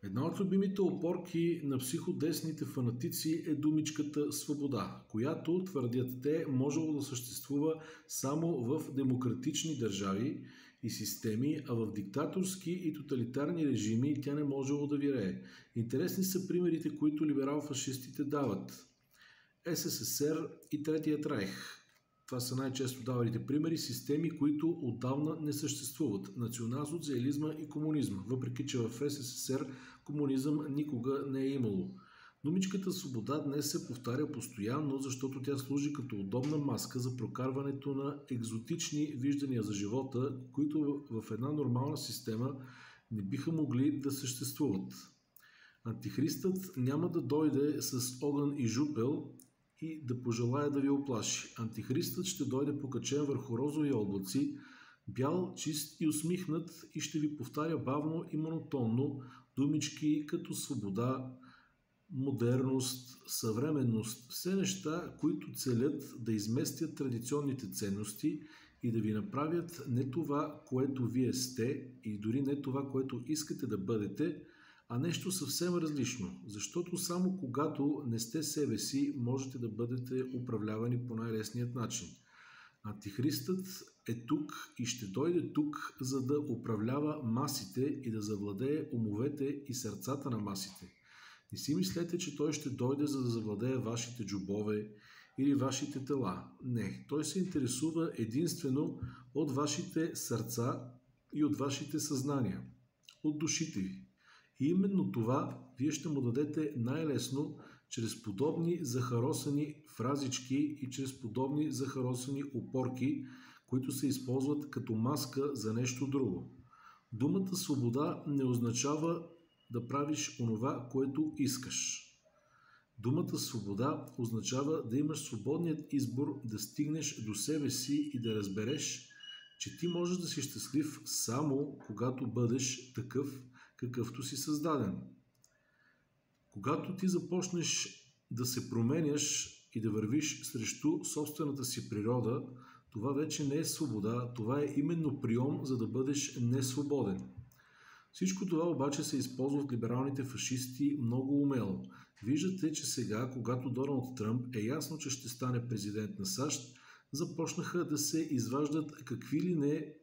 Една от любимите опорки на психодесните фанатици е думичката свобода, която, твърдят те, можело да съществува само в демократични държави и системи, а в диктаторски и тоталитарни режими тя не можело да вирее. Интересни са примерите, които либерал-фашистите дават. СССР и Третият райх. Това са най-често даваните примери, системи, които отдавна не съществуват. Национал-социализма и комунизма, въпреки че в СССР комунизъм никога не е имало. Думичката свобода днес се повтаря постоянно, защото тя служи като удобна маска за прокарването на екзотични виждания за живота, които в една нормална система не биха могли да съществуват. Антихристът няма да дойде с огън и жупел и да пожелая да ви оплаши. Антихристът ще дойде покачен върху розови облаци, бял, чист и усмихнат, и ще ви повтаря бавно и монотонно думички като свобода, модерност, съвременност, все неща, които целят да изместят традиционните ценности и да ви направят не това, което вие сте, и дори не това, което искате да бъдете, а нещо съвсем различно, защото само когато не сте себе си, можете да бъдете управлявани по най-лесният начин. Антихристът е тук и ще дойде тук, за да управлява масите и да завладее умовете и сърцата на масите. Не си мислете, че той ще дойде, за да завладее вашите джобове или вашите тела. Не, той се интересува единствено от вашите сърца и от вашите съзнания, от душите ви. И именно това вие ще му дадете най-лесно чрез подобни захаросани фразички и чрез подобни захаросани опорки, които се използват като маска за нещо друго. Думата свобода не означава да правиш онова, което искаш. Думата свобода означава да имаш свободният избор да стигнеш до себе си и да разбереш, че ти можеш да си щастлив само когато бъдеш такъв, какъвто си създаден. Когато ти започнеш да се променяш и да вървиш срещу собствената си природа, това вече не е свобода, това е именно прием, за да бъдеш несвободен. Всичко това обаче се използва от либералните фашисти много умело. Виждате, че сега, когато Доналд Тръмп е ясно, че ще стане президент на САЩ, започнаха да се изваждат какви ли не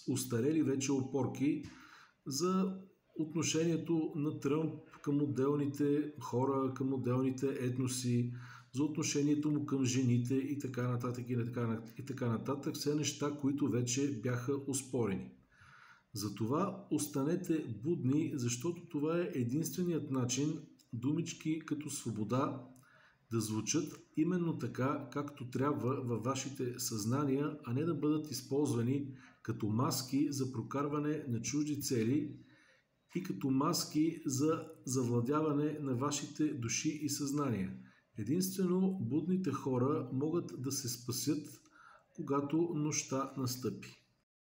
устарели вече опорки за отношението на Тръмп към отделните хора, към отделните етноси, за отношението му към жените и така нататък и така нататък. Все неща, които вече бяха оспорени. Затова останете будни, защото това е единственият начин думички като свобода да звучат именно така, както трябва във вашите съзнания, а не да бъдат използвани като маски за прокарване на чужди цели и като маски за завладяване на вашите души и съзнания. Единствено будните хора могат да се спасят, когато нощта настъпи.